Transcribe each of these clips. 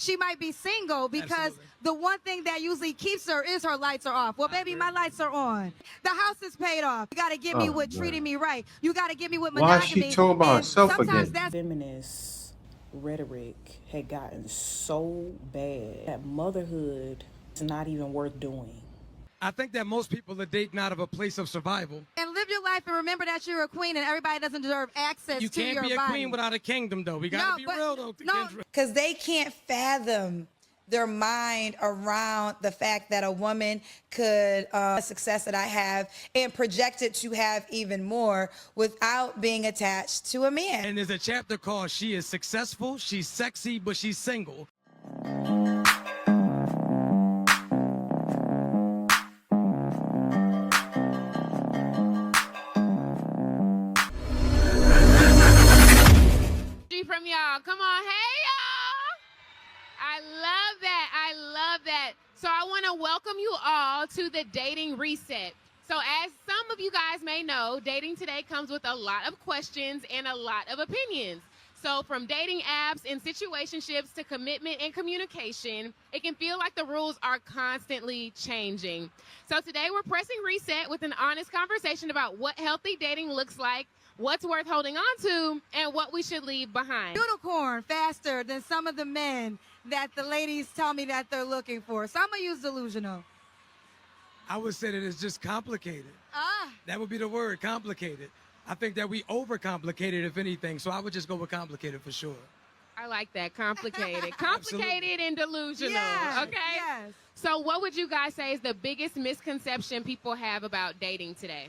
she might be single because Absolutely. the one thing that usually keeps her is her lights are off. Well, baby, my lights are on. The house is paid off. You got to give me Oh, what treating me right. You got to give me what why is she monogamy. talking about And herself sometimes again? that's Feminist rhetoric had gotten so bad that motherhood is not even worth doing. I think that most people are dating out of a place of survival. and live your life and remember that you're a queen and everybody doesn't deserve access You to your can't be a body. queen without a kingdom, though. We gotta be real, though, Kendra. Because they can't fathom their mind around the fact that a woman could success that I have and project it to have even more without being attached to a man. And there's a chapter called "She is Successful, She's Sexy, but She's Single." From y'all. Come on. Hey, y'all. I love that. I love that. So I want to welcome you all to the Dating Reset. So as some of you guys may know, dating today comes with a lot of questions and a lot of opinions. So from dating apps and situationships to commitment and communication, it can feel like the rules are constantly changing. So today we're pressing reset with an honest conversation about what healthy dating looks like, what's worth holding on to, and what we should leave behind. Unicorn faster than some of the men that the ladies tell me that they're looking for. So I'm going to use delusional. I would say that it's just complicated. That would be the word, complicated. I think that we overcomplicate it, if anything, so I would just go with complicated for sure. I like that, complicated. Complicated and delusional, Yes, okay? yes. So what would you guys say is the biggest misconception people have about dating today?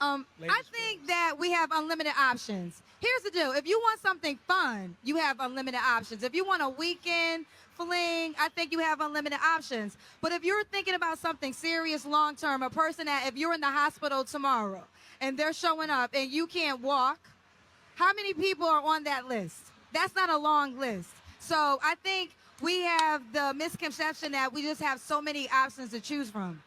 I think that we have unlimited options. Here's the deal. If you want something fun, you have unlimited options. If you want a weekend fling, I think you have unlimited options. But if you're thinking about something serious long-term, a person that if you're in the hospital tomorrow and they're showing up and you can't walk, how many people are on that list? That's not a long list. So I think we have the misconception that we just have so many options to choose from.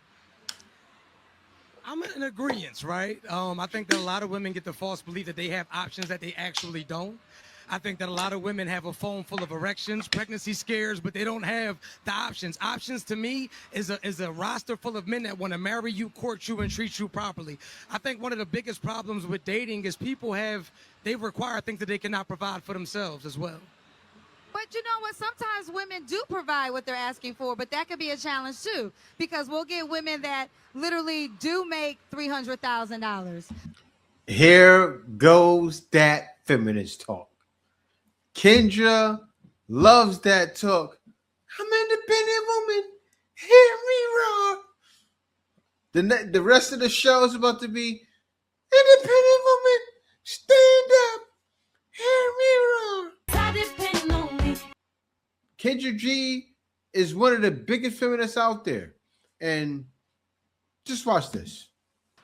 I'm in agreement, right? I think that a lot of women get the false belief that they have options that they actually don't. I think that a lot of women have a phone full of erections, pregnancy scares, but they don't have the options. Options to me is a roster full of men that want to marry you, court you, and treat you properly. I think one of the biggest problems with dating is they require things that they cannot provide for themselves as well. But you know what? Sometimes women do provide what they're asking for, but that could be a challenge too, because we'll get women that literally do make $300,000. Here goes that feminist talk. Kendra loves that talk. I'm an independent woman. Hear me roar. The rest of the show is about to be independent woman. Stand up. Hear me roar. Kendra G is one of the biggest feminists out there. And just watch this.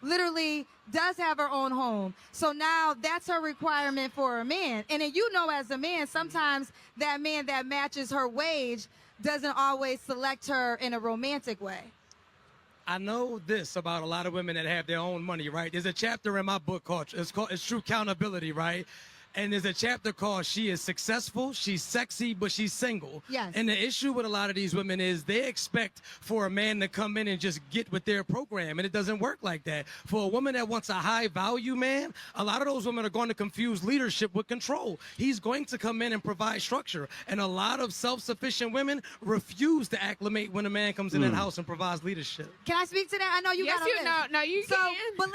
Literally does have her own home. So now that's her requirement for a man. And then you know as a man, sometimes that man that matches her wage doesn't always select her in a romantic way. I know this about a lot of women that have their own money, right? There's a chapter in my book called It's True Accountability, right? And there's a chapter called She is Successful, She's Sexy, but She's Single. Yes. And the issue with a lot of these women is they expect for a man to come in and just get with their program, and it doesn't work like that. For a woman that wants a high value man, a lot of those women are going to confuse leadership with control. He's going to come in and provide structure, and a lot of self-sufficient women refuse to acclimate when a man comes in the house and provides leadership. Can I speak to that? I know you Yes, got you know. No, you can. But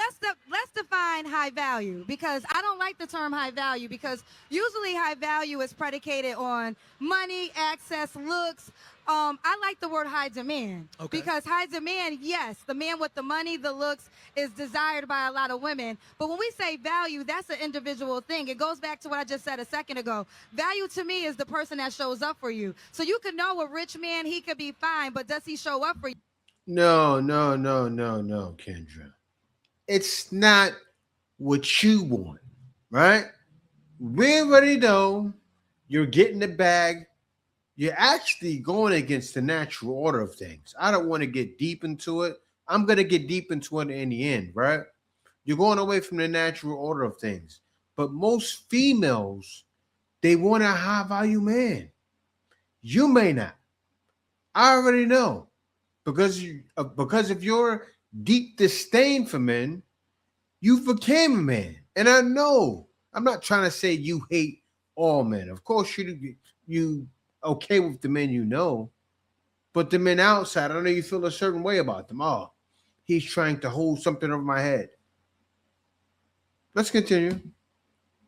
let's define high value, because I don't like the term high value, because usually high value is predicated on money, access, looks. I like the word high demand. Okay. Because high demand, yes, the man with the money, the looks is desired by a lot of women. But when we say value, that's an individual thing. It goes back to what I just said a second ago. Value to me is the person that shows up for you. So you could know a rich man, he could be fine, but does he show up for you? No, Kendra. It's not what you want, right? We already know you're getting the bag. You're actually going against the natural order of things. I don't want to get deep into it. I'm going to get deep into it in the end, right? You're going away from the natural order of things. But most females, they want a high value man. You may not. I already know because of your deep disdain for men, you became a man. And I know I'm not trying to say you hate all men. Of course, you okay with the men you know, but the men outside, I know you feel a certain way about them. Oh, he's trying to hold something over my head. Let's continue.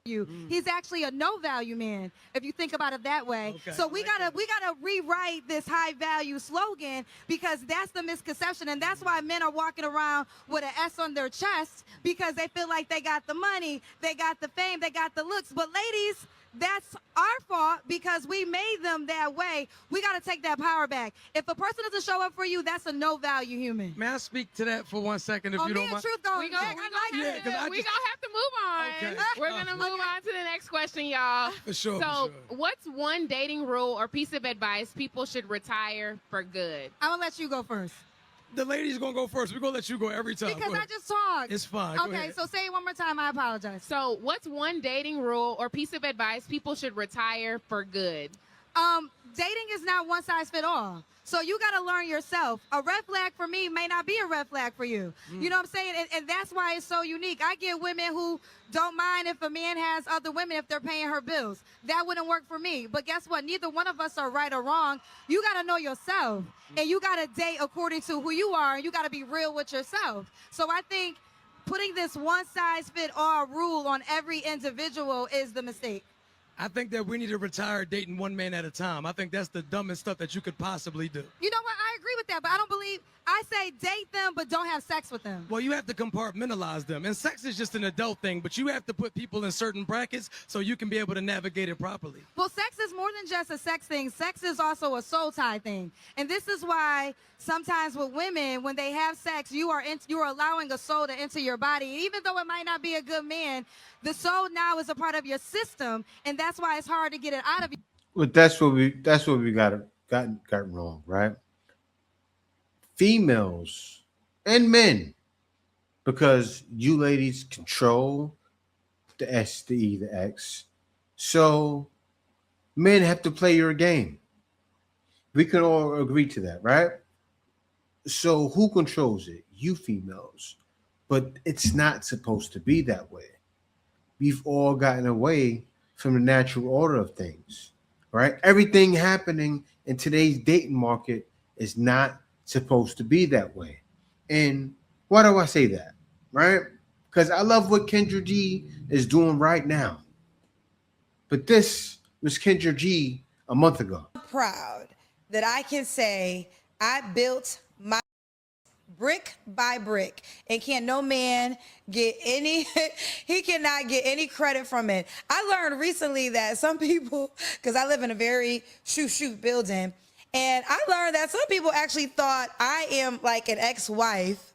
You. He's actually a no value man if you think about it that way. Okay. So we gotta rewrite this high value slogan because that's the misconception, and that's why men are walking around with an S on their chest because they feel like they got the money, they got the fame, they got the looks. But ladies, that's our fault because we made them that way. We got to take that power back. If a person doesn't show up for you, that's a no value human. May I speak to that for 1 second, if you don't mind? Truth going. We gonna have to move on. Okay. We're gonna move on to the next question, y'all. For sure. So, what's one dating rule or piece of advice people should retire for good? I'm gonna let you go first The lady's gonna go first. We're gonna let you go every time. because Go I ahead. just talked. It's fine. Go Okay, ahead. so say it one more time. I apologize. So, what's one dating rule or piece of advice people should retire for good? Dating is not one size fit all. So you got to learn yourself. A red flag for me may not be a red flag for you. You know what I'm saying? And that's why it's so unique. I get women who don't mind if a man has other women if they're paying her bills. That wouldn't work for me. But guess what? Neither one of us are right or wrong. You got to know yourself. And you got to date according to who you are. And you got to be real with yourself. So I think putting this one size fit all rule on every individual is the mistake. I think that we need to retire dating one man at a time. I think that's the dumbest stuff that you could possibly do. You know what? I agree with that, but I don't believe I say date them, but don't have sex with them. Well, you have to compartmentalize them. And sex is just an adult thing, but you have to put people in certain brackets so you can be able to navigate it properly. Well, sex is more than just a sex thing. Sex is also a soul tie thing. And this is why sometimes with women, when they have sex, you are allowing a soul to enter your body. Even though it might not be a good man, the soul now is a part of your system, and that's why it's hard to get it out of you. But that's what we got wrong, right? Females and men, because you ladies control the S, the E, the X. So men have to play your game. We can all agree to that, right? So who controls it? You females. But it's not supposed to be that way. We've all gotten away from the natural order of things, right? Everything happening in today's dating market is not supposed to be that way. And why do I say that, right? Because I love what Kendra G is doing right now. But this was Kendra G a month ago. Proud that I can say I built my brick by brick, and can no man get any he cannot get any credit from it. I learned recently that some people, because I live in a very shoot building, and I learned that some people actually thought I am like an ex-wife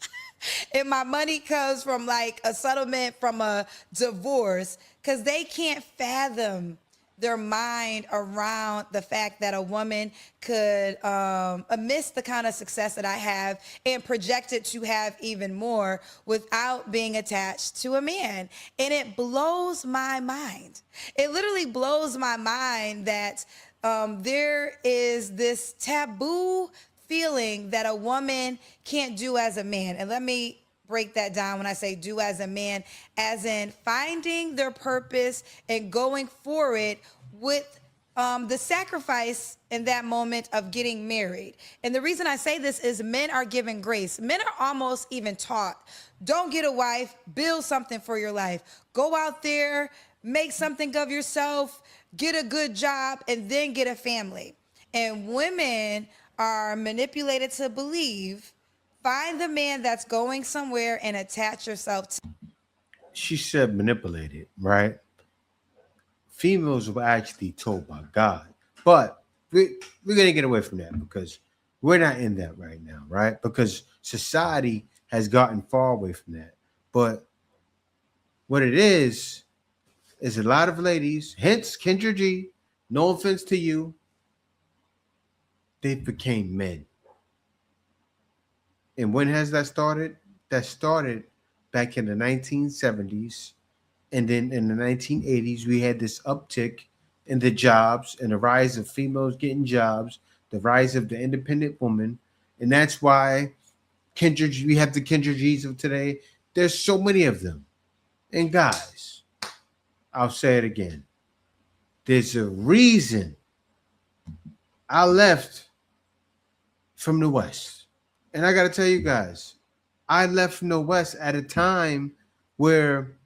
and my money comes from like a settlement from a divorce, because they can't fathom their mind around the fact that a woman could miss the kind of success that I have and project it to have even more without being attached to a man. And it blows my mind. It literally blows my mind that there is this taboo feeling that a woman can't do as a man. And let me break that down when I say do as a man, as in finding their purpose and going for it with the sacrifice in that moment of getting married. And the reason I say this is men are given grace. Men are almost even taught, don't get a wife, build something for your life. Go out there, make something of yourself, get a good job, and then get a family. And women are manipulated to believe, find the man that's going somewhere and attach yourself to. She said manipulated, right? Females were actually told by God. But we're going to get away from that because we're not in that right now, right? Because society has gotten far away from that. But what it is a lot of ladies, hence Kendra G, no offense to you, they became men. And when has that started? That started back in the 1970s. And then in the 1980s, we had this uptick and the jobs and the rise of females getting jobs, the rise of the independent woman. And that's why we have the Kendra G's of today. There's so many of them. And guys, I'll say it again. There's a reason I left from the West. And I got to tell you guys, I left from the West at a time where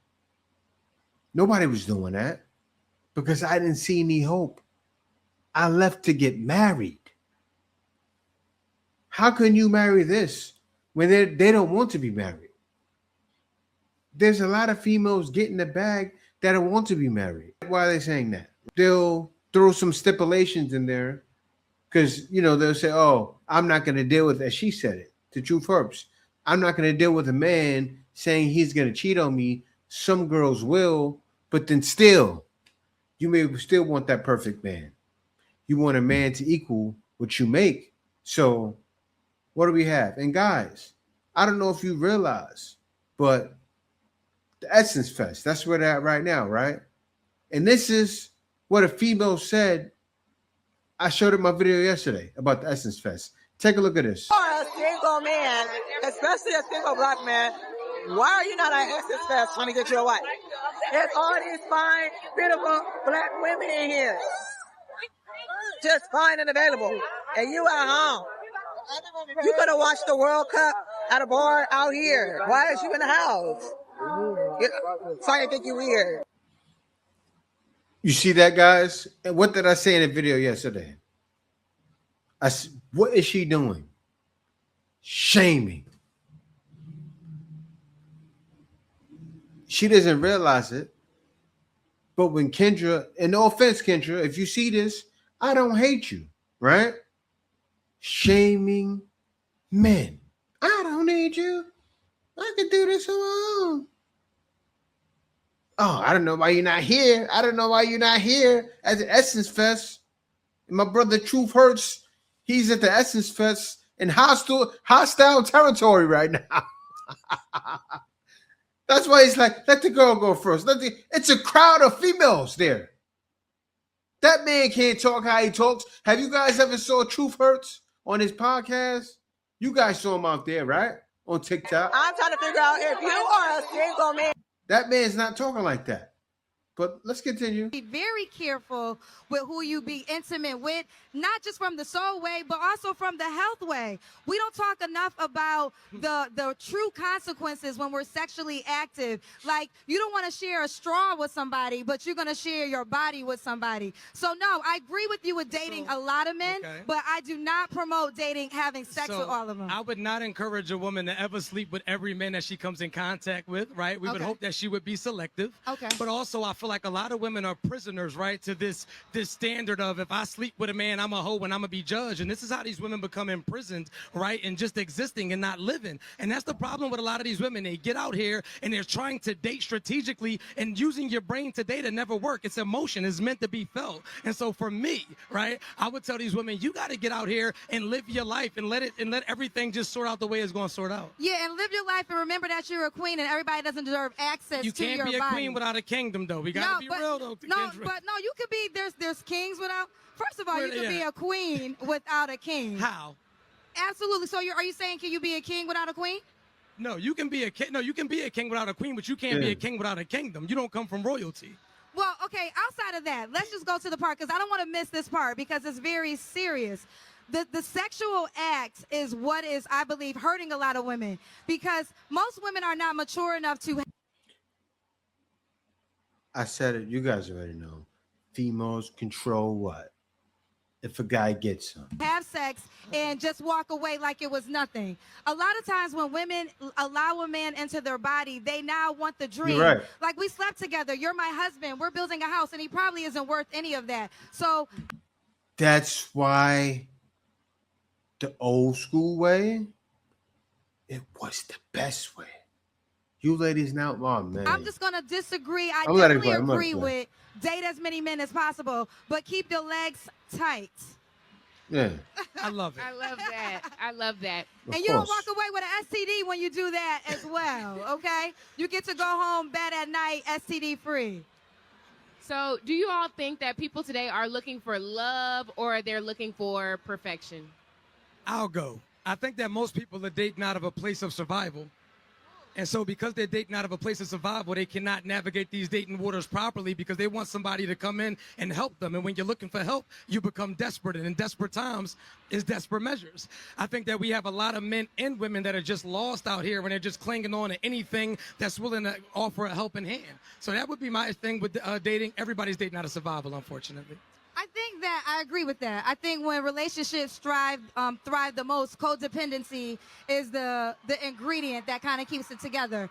nobody was doing that because I didn't see any hope. I left to get married. How can you marry this when they don't want to be married? There's a lot of females getting the bag that don't want to be married. Why are they saying that? They'll throw some stipulations in there because, you know, they'll say, oh, I'm not going to deal with, as she said it, to Truth Herbs, I'm not going to deal with a man saying he's going to cheat on me. Some girls will, but then still, you may still want that perfect man. You want a man to equal what you make. So what do we have? And guys, I don't know if you realize, but the Essence Fest, that's where they're at right now, right? And this is what a female said. I showed it my video yesterday about the Essence Fest. Take a look at this. For a single man, especially a single black man, why are you not at Essence Fest trying to get you a wife? There's all these fine, beautiful black women in here. Just fine and available. And you at home. You could have watched the World Cup at a bar out here. Why is you in the house? So I think you weird. You see that, guys? And what did I say in the video yesterday? What is she doing? Shaming. She doesn't realize it. But when Kendra, and no offense, Kendra, if you see this, I don't hate you, right? Shaming men. I don't need you. I can do this on my own. Oh, I don't know why you're not here. I don't know why you're not here at the Essence Fest. And my brother Truth Hurts, he's at the Essence Fest in hostile territory right now. That's why he's like, let the girl go first. It's a crowd of females there. That man can't talk how he talks. Have you guys ever saw Truth Hurts on his podcast? You guys saw him out there, right? On TikTok. I'm trying to figure out if you are a single man. That man's not talking like that. But let's continue. Be very careful with who you be intimate with, not just from the soul way, but also from the health way. We don't talk enough about the true consequences when we're sexually active. Like, you don't want to share a straw with somebody, but you're going to share your body with somebody. So, no, I agree with you with dating a lot of men, but I do not promote dating, having sex with all of them. I would not encourage a woman to ever sleep with every man that she comes in contact with, right? We would hope that she would be selective. Okay. But also, I feel like a lot of women are prisoners, right, to this standard of if I sleep with a man, I'm a hoe and I'm gonna be judged. And this is how these women become imprisoned, right, and just existing and not living. And that's the problem with a lot of these women. They get out here and they're trying to date strategically, and using your brain to date never work. It's emotion. It's meant to be felt. And so for me, right, I would tell these women, you got to get out here and live your life and let everything just sort out the way it's going to sort out. Yeah, and live your life and remember that you're a queen and everybody doesn't deserve access to your body. You can't be a queen without a kingdom, though. We got to be real, though. You could be, there's kings without, first of all, you could be a queen without a king. How? Absolutely. So are you saying, can you be a king without a queen? No, you can be a king. No, you can be a king without a queen, but you can't be a king without a kingdom. You don't come from royalty. Well, okay, outside of that, let's just go to the part, because I don't want to miss this part, because it's very serious. The sexual act is what is, I believe, hurting a lot of women, because most women are not mature enough to. I said it. You guys already know. Females control what? If a guy gets some. Have sex and just walk away like it was nothing. A lot of times when women allow a man into their body, they now want the dream. You're right. Like, we slept together. You're my husband. We're building a house, and he probably isn't worth any of that. So that's why the old school way, it was the best way. You ladies now, oh man. I'm just gonna disagree. I definitely agree with date as many men as possible, but keep your legs tight. Yeah. I love it. I love that. I love that. And you don't walk away with an STD when you do that as well, okay? You get to go home bed at night STD free. So, do you all think that people today are looking for love or they're looking for perfection? I'll go. I think that most people are dating out of a place of survival. And so because they're dating out of a place of survival, they cannot navigate these dating waters properly because they want somebody to come in and help them. And when you're looking for help, you become desperate. And in desperate times is desperate measures. I think that we have a lot of men and women that are just lost out here when they're just clinging on to anything that's willing to offer a helping hand. So that would be my thing with dating. Everybody's dating out of survival, unfortunately. I think that I agree with that. I think when relationships thrive the most, codependency is the ingredient that kind of keeps it together.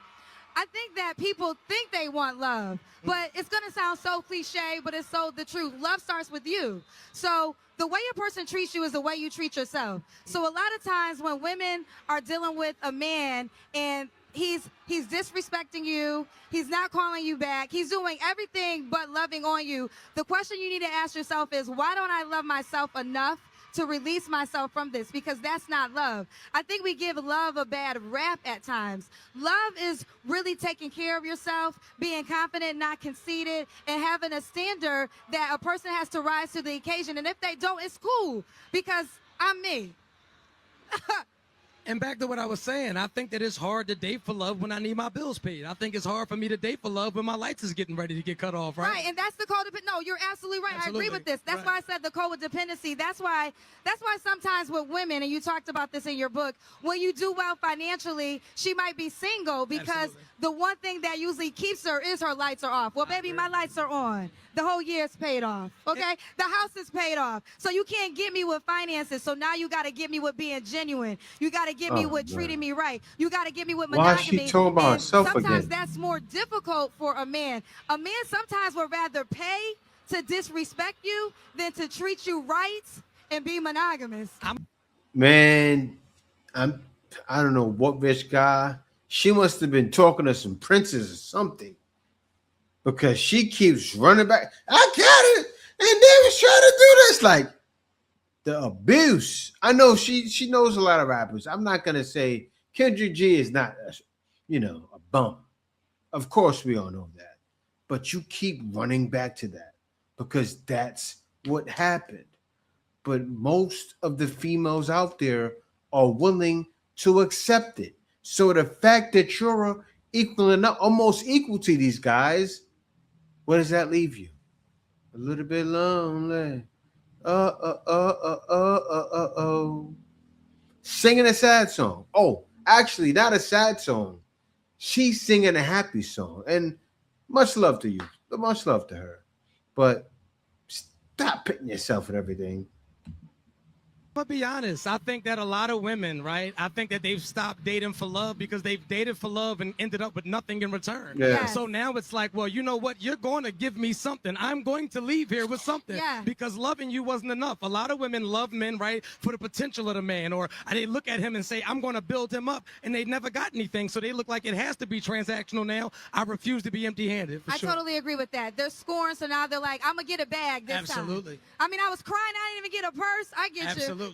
I think that people think they want love, but it's going to sound so cliche, but it's so the truth. Love starts with you. So the way a person treats you is the way you treat yourself. So a lot of times when women are dealing with a man and he's disrespecting you, he's not calling you back, he's doing everything but loving on you, the question you need to ask yourself is, why don't I love myself enough to release myself from this? Because that's not love. I think we give love a bad rap at times. Love is really taking care of yourself, being confident, not conceited, and having a standard that a person has to rise to the occasion. And if they don't, it's cool because I'm me. And back to what I was saying, I think that it's hard to date for love when I need my bills paid. I think it's hard for me to date for love when my lights is getting ready to get cut off, right? Right, and that's the codependent. No, you're absolutely right. Absolutely. I agree with this. That's Right. why I said the codependency. That's why sometimes with women, and you talked about this in your book, when you do well financially, she might be single because Absolutely. the one thing that usually keeps her is her lights are off. Well, baby, my lights are on. The whole year's paid off, okay? The house is paid off. So you can't get me with finances, so now you got to get me with being genuine. You got to get me with treating me right. You got to get me with Why is monogamy. she talking about And herself sometimes again? that's more difficult for a man. A man sometimes would rather pay to disrespect you than to treat you right and be monogamous. Man, I don't know what rich guy. She must have been talking to some princes or something. Because she keeps running back. I got it. And they was trying to do this. Like the abuse. I know she knows a lot of rappers. I'm not gonna say Kendra G is not a bum. Of course we all know that. But you keep running back to that because that's what happened. But most of the females out there are willing to accept it. So the fact that you're almost equal to these guys, where does that leave you? A little bit lonely. Singing a sad song. Oh, actually, not a sad song. She's singing a happy song. And much love to you. Much love to her. But stop pitting yourself and everything. But be honest, I think that a lot of women, right? I think that they've stopped dating for love because they've dated for love and ended up with nothing in return. Yeah. Yes. So now it's like, well, you know what? You're going to give me something. I'm going to leave here with something Yeah. because loving you wasn't enough. A lot of women love men, right, for the potential of the man, or they look at him and say, I'm going to build him up, and they never got anything. So they look like it has to be transactional now. I refuse to be empty-handed. For I sure. totally agree with that. They're scoring, so now they're like, I'm going to get a bag this Absolutely. time. I mean, I was crying. I didn't even get a purse. I get you. Absolutely.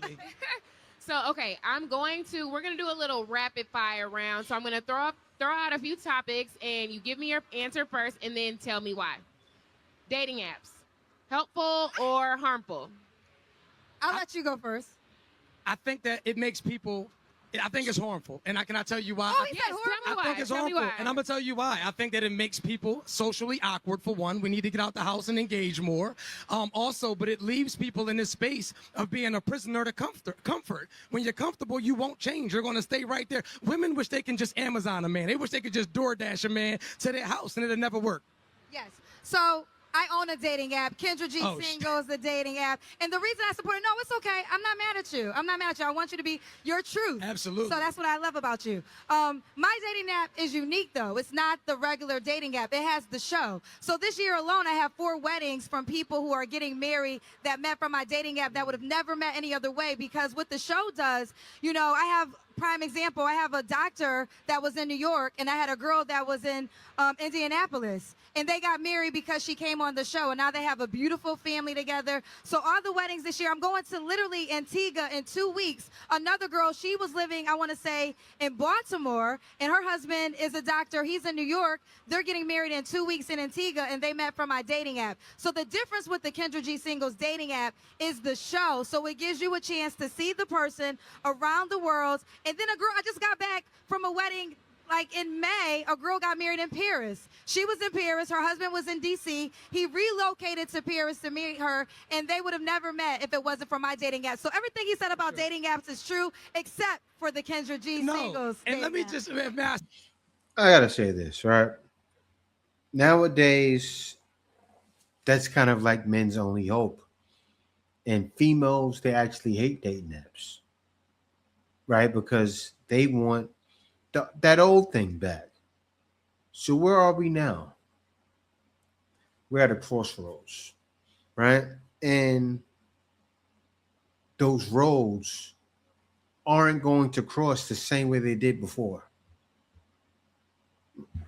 So, okay, we're going to do a little rapid fire round. So I'm going to throw out a few topics, and you give me your answer first, and then tell me why. Dating apps, helpful or harmful? I'll let you go first. I think that it makes people. I think it's harmful, and I cannot tell you why. Oh, he Yes, said tell me horrible. why. I think it's Tell me harmful, why. and I'm gonna tell you why. I think that it makes people socially awkward. For one, we need to get out the house and engage more. Also, but it leaves people in this space of being a prisoner to comfort. When you're comfortable, you won't change. You're gonna stay right there. Women wish they can just Amazon a man. They wish they could just DoorDash a man to their house, and it'll never work. Yes. So I own a dating app. Kendra G Oh, Single is the dating app. And the reason I support it, no, it's okay. I'm not mad at you. I'm not mad at you. I want you to be your truth. Absolutely. So that's what I love about you. My dating app is unique, though. It's not the regular dating app. It has the show. So this year alone, I have 4 weddings from people who are getting married that met from my dating app that would have never met any other way. Because what the show does, I have prime example. I have a doctor that was in New York, and I had a girl that was in Indianapolis. And they got married because she came on the show, and now they have a beautiful family together. So all the weddings this year, I'm going to literally Antigua in 2 weeks. Another girl, she was living, I want to say, in Baltimore, and her husband is a doctor. He's in New York. They're getting married in 2 weeks in Antigua, and they met from my dating app. So the difference with the Kendra G Singles dating app is the show. So it gives you a chance to see the person around the world. And then a girl, I just got back from a wedding like in May, a girl got married in Paris. She was in Paris. Her husband was in D.C. He relocated to Paris to meet her, and they would have never met if it wasn't for my dating app. So everything he said about dating apps is true, except for the Kendra G Singles. And let me app. just, I gotta say this, right? Nowadays, that's kind of like men's only hope. And females, they actually hate dating apps, right? Because they want that old thing back. So where are we now? We're at a crossroads, right? And those roads aren't going to cross the same way they did before.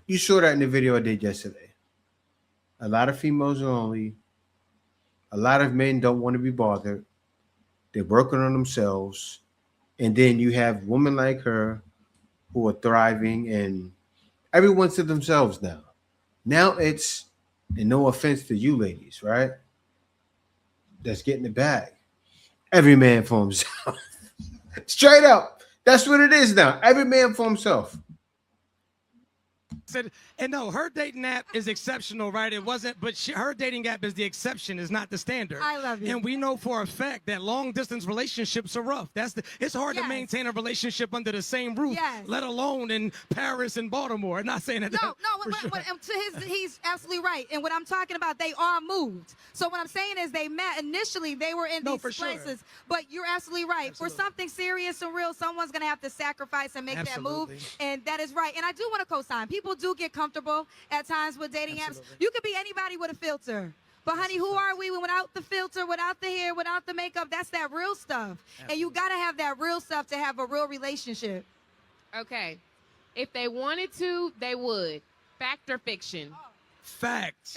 You saw that in the video I did yesterday. A lot of females are lonely. A lot of men don't want to be bothered. They're working on themselves. And then you have women like her who are thriving, and everyone's to themselves now. Now it's, and no offense to you ladies, right? That's getting the bag. Every man for himself. Straight up. That's what it is now. Every man for himself. and no, her dating app is exceptional, right? It wasn't, but her dating app is the exception, is not the standard. I love you. And we know for a fact that long distance relationships are rough. It's hard to maintain a relationship under the same roof, let alone in Paris and Baltimore. I'm not saying that. He's absolutely right. And what I'm talking about, they all moved. So what I'm saying is they met initially, they were in these places, but you're absolutely right. For something serious and real, someone's going to have to sacrifice and make that move. And that is right. And I do want to co-sign. People do get comfortable at times with dating apps. You could be anybody with a filter. But honey, who are we without the filter, without the hair, without the makeup? That's that real stuff. And you got to have that real stuff to have a real relationship. Okay. If they wanted to, they would. Fact or fiction? Facts.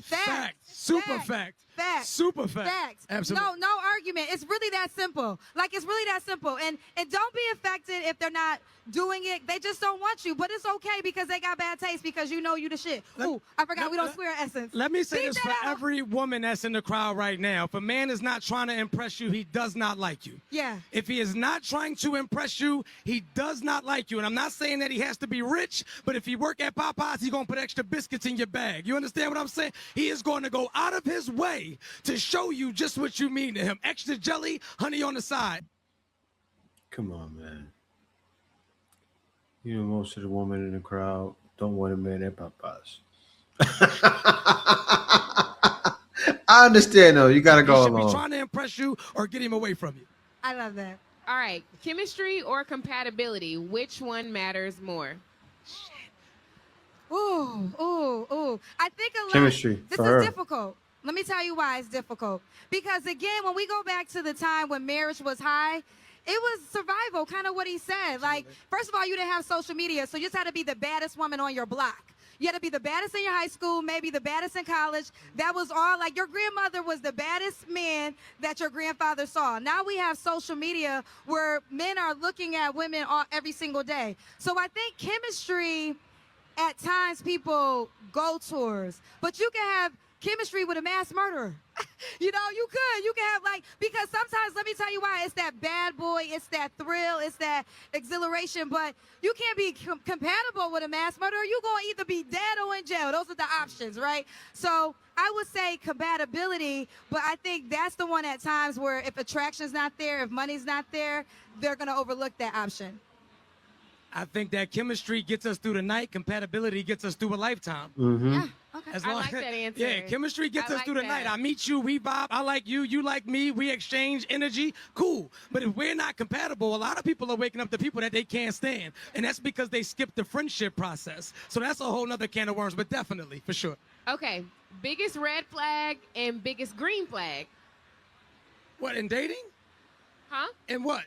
Facts. Super fact. Facts. Super fact. Facts. Absolutely. No argument. It's really that simple. Like, it's really that simple. And don't be affected if they're not doing it. They just don't want you. But it's okay because they got bad taste because you know you the shit. Ooh, I forgot we don't swear Essence. Let me say this for every woman that's in the crowd right now. If a man is not trying to impress you, he does not like you. Yeah. If he is not trying to impress you, he does not like you. And I'm not saying that he has to be rich, but if he work at Popeyes, he's going to put extra biscuits in your bag. You understand what I'm saying? He is going to go out of his way to show you just what you mean to him. Extra jelly, honey on the side. Come on, man. You know, most of the women in the crowd don't want a man at Popeyes. I understand, though. You got to go along. He should be trying to impress you or get him away from you. I love that. All right. Chemistry or compatibility? Which one matters more? Ooh. I think a lot. Chemistry. This is difficult. Let me tell you why it's difficult. Because, again, when we go back to the time when marriage was high, it was survival, kind of what he said. Like, first of all, you didn't have social media, so you just had to be the baddest woman on your block. You had to be the baddest in your high school, maybe the baddest in college. That was all. Like, your grandmother was the baddest man that your grandfather saw. Now we have social media where men are looking at women every single day. So I think chemistry, at times people go towards. But you can have chemistry with a mass murderer. You know, you can have, like, because sometimes, let me tell you why, it's that bad boy, it's that thrill, it's that exhilaration, but you can't be compatible with a mass murderer. You're going to either be dead or in jail. Those are the options, right? So I would say compatibility, but I think that's the one at times where if attraction's not there, if money's not there, they're going to overlook that option. I think that chemistry gets us through the night. Compatibility gets us through a lifetime. Mm-hmm. Yeah, okay. I like that answer. Yeah, chemistry gets us through the night. I meet you, we vibe. I like you, you like me. We exchange energy. Cool. But if we're not compatible, a lot of people are waking up to people that they can't stand. And that's because they skipped the friendship process. So that's a whole nother can of worms, but definitely, for sure. Okay. Biggest red flag and biggest green flag? What, in dating? Huh? In what?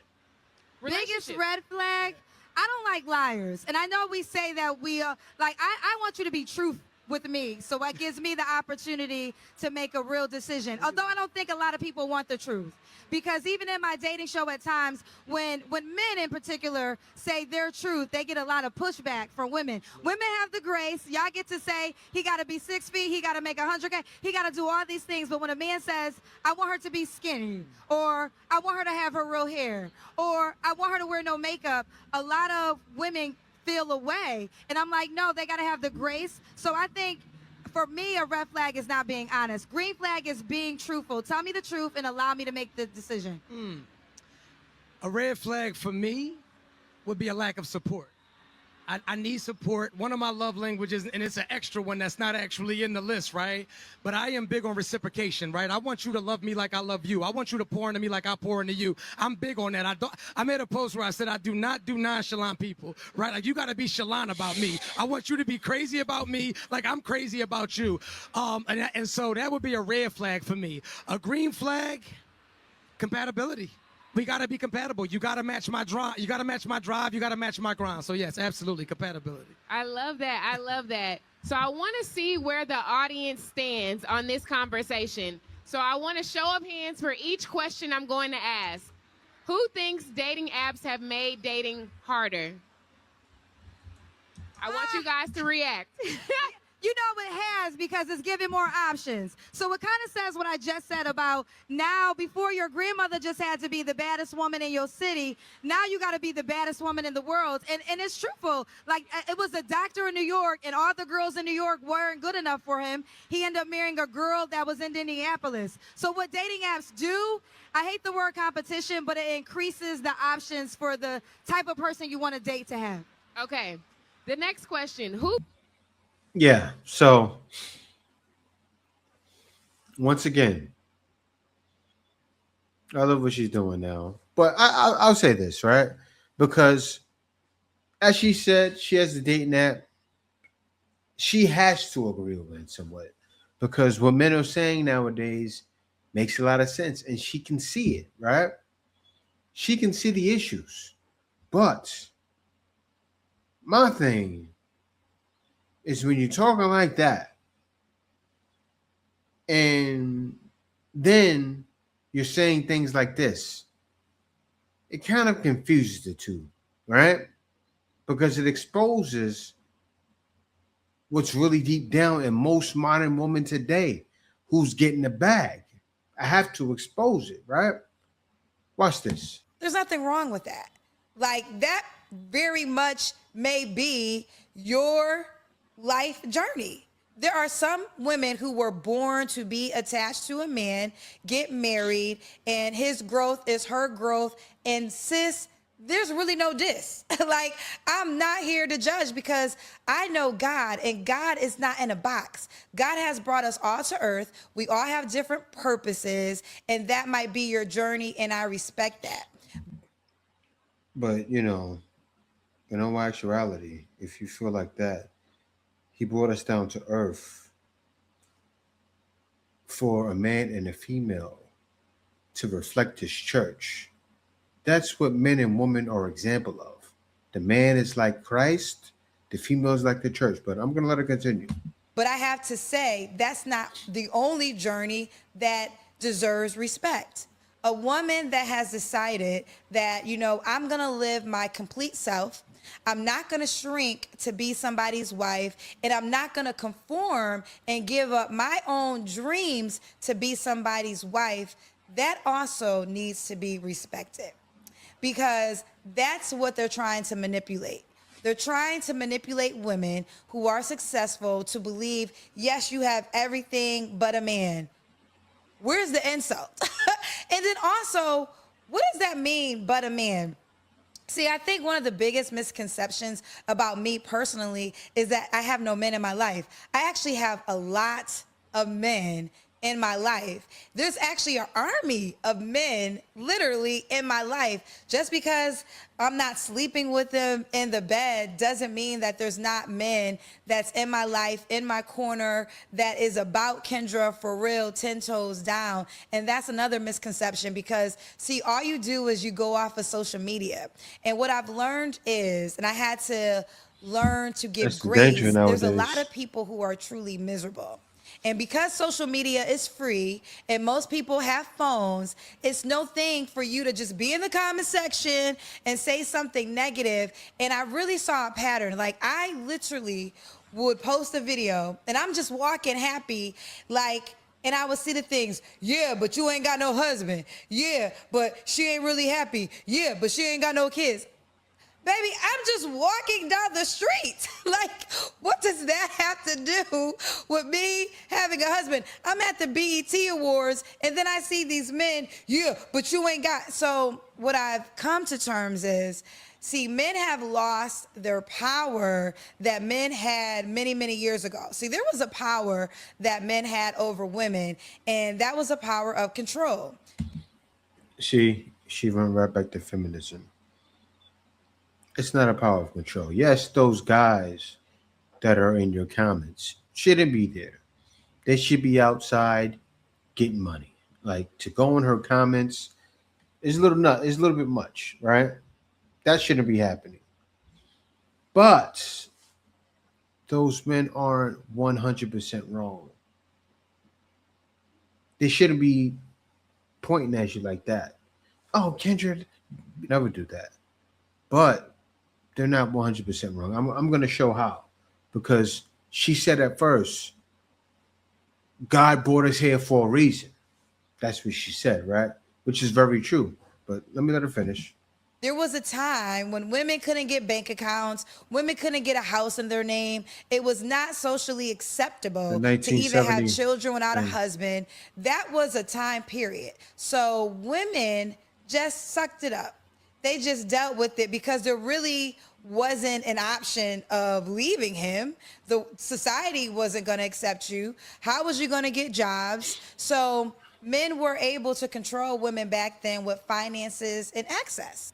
biggest relationship. red flag, I don't like liars. And I know we say that we like I want you to be truth with me. So it gives me the opportunity to make a real decision. Although I don't think a lot of people want the truth. Because even in my dating show at times, when men in particular say their truth, they get a lot of pushback from women. Women have the grace. Y'all get to say, he got to be 6 feet, he got to make 100K, he got to do all these things. But when a man says, I want her to be skinny, or I want her to have her real hair, or I want her to wear no makeup, a lot of women feel away. And I'm like, no, they got to have the grace. So I think for me, a red flag is not being honest. Green flag is being truthful. Tell me the truth and allow me to make the decision. A red flag for me would be a lack of support. I need support. One of my love languages, and it's an extra one that's not actually in the list, right? But I am big on reciprocation, right? I want you to love me like I love you. I want you to pour into me like I pour into you. I'm big on that. I made a post where I said I do not do nonchalant people, right? Like, you got to be chalant about me. I want you to be crazy about me like I'm crazy about you. And so that would be a red flag for me. A green flag, compatibility. We got to be compatible. You got to match my drive. You got to match my drive. You got to match my grind. So yes, absolutely, compatibility. I love that. I love that. So I want to see where the audience stands on this conversation. So I want to show up hands for each question I'm going to ask. Who thinks dating apps have made dating harder? I want you guys to react. You know it has, because it's giving more options. So it kind of says what I just said about now, before your grandmother just had to be the baddest woman in your city, now you got to be the baddest woman in the world. And it's truthful. Like, it was a doctor in New York, and all the girls in New York weren't good enough for him. He ended up marrying a girl that was in Indianapolis. So what dating apps do, I hate the word competition, but it increases the options for the type of person you want to date to have. Okay. The next question. Who? Yeah. So once again, I love what she's doing now. But I'll say this, right? Because as she said, she has the dating app. She has to agree with it somewhat. Because what men are saying nowadays makes a lot of sense. And she can see it, right? She can see the issues. But my thing is, when you're talking like that, and then you're saying things like this, it kind of confuses the two, right? Because it exposes what's really deep down in most modern women today, who's getting the bag. I have to expose it, right? Watch this. There's nothing wrong with that. Like, that very much may be your life journey. There are some women who were born to be attached to a man, get married, and his growth is her growth. And sis, there's really no diss. Like, I'm not here to judge, because I know God, and God is not in a box. God has brought us all to earth. We all have different purposes, and that might be your journey, and I respect that. But, in all actuality, if you feel like that, he brought us down to earth for a man and a female to reflect his church. That's what men and women are example of. The man is like Christ, the female is like the church. But I'm going to let her continue. But I have to say, that's not the only journey that deserves respect. A woman that has decided that, I'm going to live my complete self. I'm not going to shrink to be somebody's wife, and I'm not going to conform and give up my own dreams to be somebody's wife. That also needs to be respected, because that's what they're trying to manipulate. They're trying to manipulate women who are successful to believe, yes, you have everything but a man. Where's the insult? And then also, what does that mean, but a man? See, I think one of the biggest misconceptions about me personally is that I have no men in my life. I actually have a lot of men in my life. There's actually an army of men literally in my life. Just because I'm not sleeping with them in the bed doesn't mean that there's not men that's in my life, in my corner, that is about Kendra for real, 10 toes down. And that's another misconception because, see, all you do is you go off of social media. And what I've learned is, and I had to learn to give That's the danger grace, there's a lot nowadays. of people who are truly miserable. And because social media is free and most people have phones, it's no thing for you to just be in the comment section and say something negative. And I really saw a pattern. Like, I literally would post a video and I'm just walking happy, like, and I would see the things. Yeah, but you ain't got no husband. Yeah, but she ain't really happy. Yeah, but she ain't got no kids. Baby, I'm just walking down the street. Like, what does that have to do with me having a husband? I'm at the BET Awards, and then I see these men, yeah, but you ain't got. So what I've come to terms is, see, men have lost their power that men had many, many years ago. See, there was a power that men had over women, and that was a power of control. She went right back to feminism. It's not a power of control. Yes, those guys that are in your comments shouldn't be there. They should be outside getting money. Like, to go in her comments is a little is a little bit much, right? That shouldn't be happening. But those men aren't 100% wrong. They shouldn't be pointing at you like that. Oh, Kendra, never do that. But they're not 100% wrong. I'm going to show how. Because she said at first, God brought us here for a reason. That's what she said, right? Which is very true. But let me let her finish. There was a time when women couldn't get bank accounts, women couldn't get a house in their name. It was not socially acceptable The to even have 1970 children without a thing. husband. That was a time period. So women just sucked it up. They just dealt with it because there really wasn't an option of leaving him. The society wasn't going to accept you. How was you going to get jobs? So men were able to control women back then with finances and access.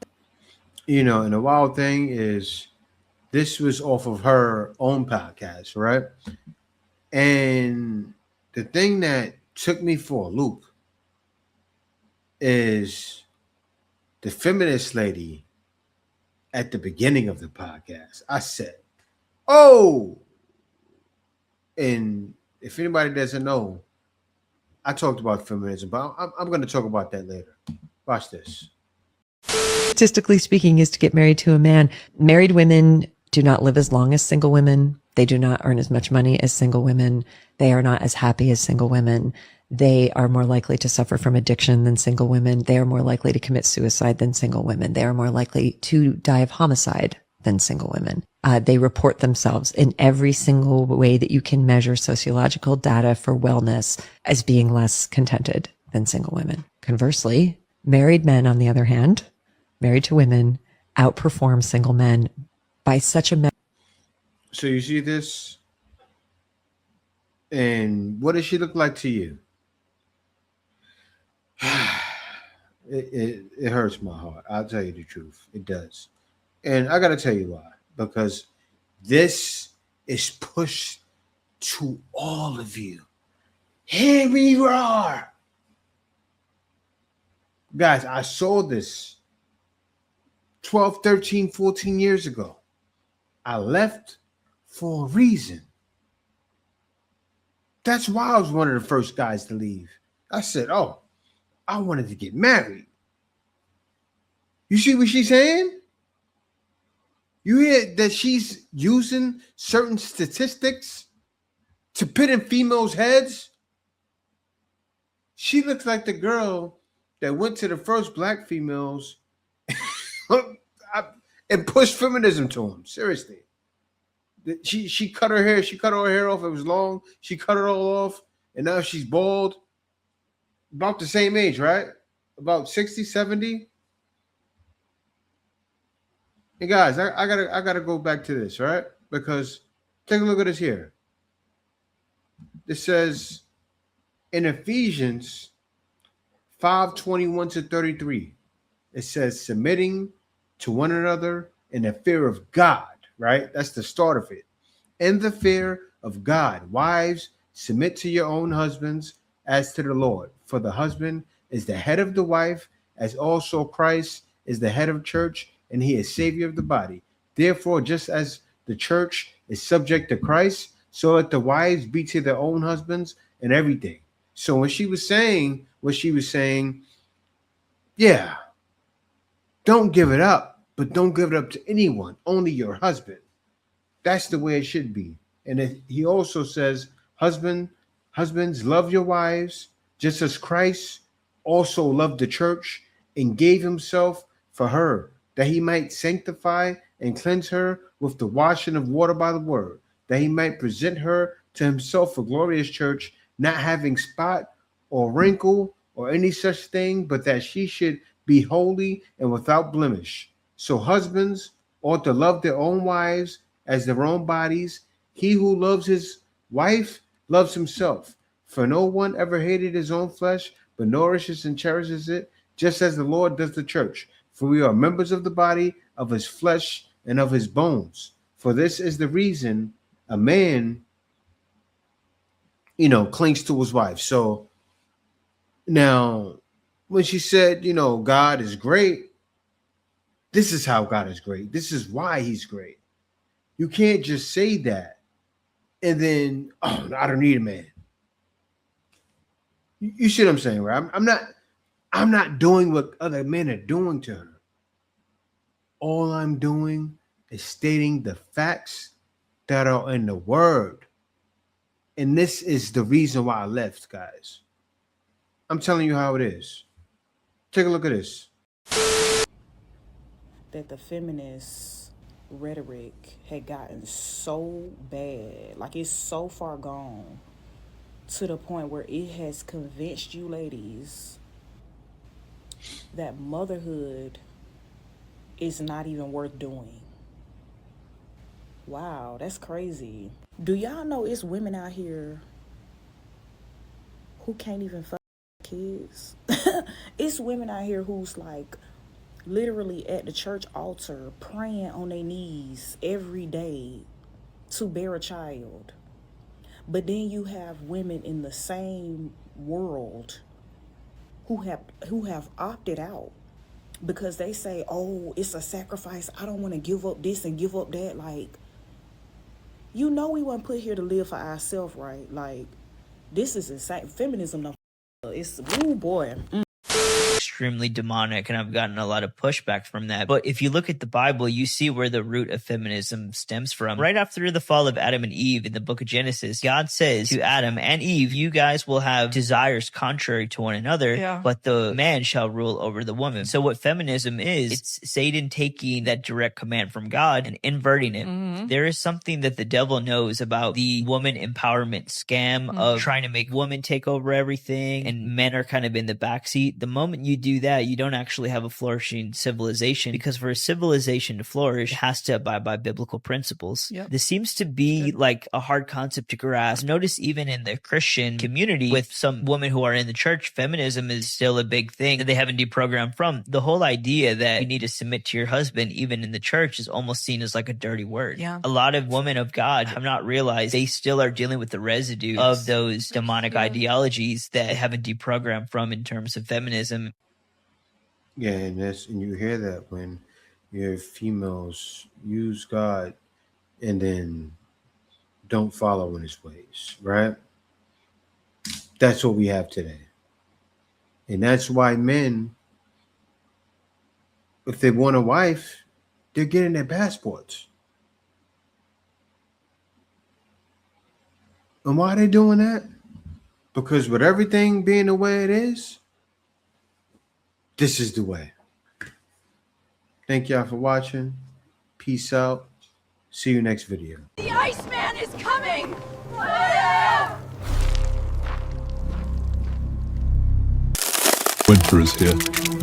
You know, and the wild thing is, this was off of her own podcast, right? And the thing that took me for a loop is the feminist lady at the beginning of the podcast. I said, oh, and if anybody doesn't know, I talked about feminism, but I'm going to talk about that later. Watch this. Statistically speaking, is to get married to a man. Married women do not live as long as single women. They do not earn as much money as single women. They are not as happy as single women. They are more likely to suffer from addiction than single women. They are more likely to commit suicide than single women. They are more likely to die of homicide than single women. They report themselves in every single way that you can measure sociological data for wellness as being less contented than single women. Conversely, married men, on the other hand, married to women, outperform single men by such a So you see this? And what does she look like to you? It hurts my heart. I'll tell you the truth. It does. And I got to tell you why. Because this is pushed to all of you. Here we are. Guys, I saw this 12, 13, 14 years ago. I left for a reason. That's why I was one of the first guys to leave. I said, oh, I wanted to get married. You see what she's saying? You hear that she's using certain statistics to put in females' heads? She looks like the girl that went to the first black females and pushed feminism to them. Seriously. She cut her hair. She cut her hair off. It was long. She cut it all off. And now she's bald. About the same age, right? About 60, 70. And guys, I gotta go back to this, right? Because take a look at this here. This says In Ephesians 5:21-33, it says, submitting to one another in the fear of God, right? That's the start of it. In the fear of God, wives, submit to your own husbands as to the Lord. For the husband is the head of the wife, as also Christ is the head of church, and he is Savior of the body. Therefore, just as the church is subject to Christ, so let the wives be to their own husbands and everything. So when she was saying what she was saying, yeah, don't give it up, but don't give it up to anyone, only your husband. That's the way it should be. And he also says, husbands, love your wives, just as Christ also loved the church and gave himself for her, that he might sanctify and cleanse her with the washing of water by the word, that he might present her to himself a glorious church, not having spot or wrinkle or any such thing, but that she should be holy and without blemish. So husbands ought to love their own wives as their own bodies. He who loves his wife loves himself. For no one ever hated his own flesh, but nourishes and cherishes it, just as the Lord does the church. For we are members of the body, of his flesh, and of his bones. For this is the reason a man, clings to his wife. So now, when she said, God is great, this is how God is great. This is why he's great. You can't just say that and then, oh, I don't need a man. You see what I'm saying, right? I'm not doing what other men are doing to her. All I'm doing is stating the facts that are in the word. And this is the reason why I left, guys. I'm telling you how it is. Take a look at this. That the feminist rhetoric had gotten so bad, like it's so far gone, to the point where it has convinced you ladies that motherhood is not even worth doing. Wow, that's crazy. Do y'all know it's women out here who can't even fuck kids? It's women out here who's like literally at the church altar praying on their knees every day to bear a child. But then you have women in the same world who have opted out because they say, oh, it's a sacrifice. I don't want to give up this and give up that. Like, we weren't put here to live for ourselves, right? Like, this is insane. Feminism, it's, ooh, boy. Extremely demonic, and I've gotten a lot of pushback from that. But if you look at the Bible, you see where the root of feminism stems from. Right after the fall of Adam and Eve in the book of Genesis, God says to Adam and Eve, you guys will have desires contrary to one another, but the man shall rule over the woman. So what feminism is, it's Satan taking that direct command from God and inverting it. Mm-hmm. There is something that the devil knows about the woman empowerment scam of trying to make women take over everything and men are kind of in the backseat. The moment you do that, you don't actually have a flourishing civilization, because for a civilization to flourish, it has to abide by biblical principles. Yep. This seems to be like a hard concept to grasp. Notice even in the Christian community with some women who are in the church, feminism is still a big thing that they haven't deprogrammed from. The whole idea that you need to submit to your husband, even in the church, is almost seen as like a dirty word. Yeah. A lot of women of God have not realized they still are dealing with the residue of those demonic ideologies that haven't deprogrammed from in terms of feminism. Yeah, and you hear that when your females use God and then don't follow in his ways, right? That's what we have today. And that's why men, if they want a wife, they're getting their passports. And why are they doing that? Because with everything being the way it is, this is the way. Thank y'all for watching. Peace out. See you next video. The Iceman is coming! Winter is here.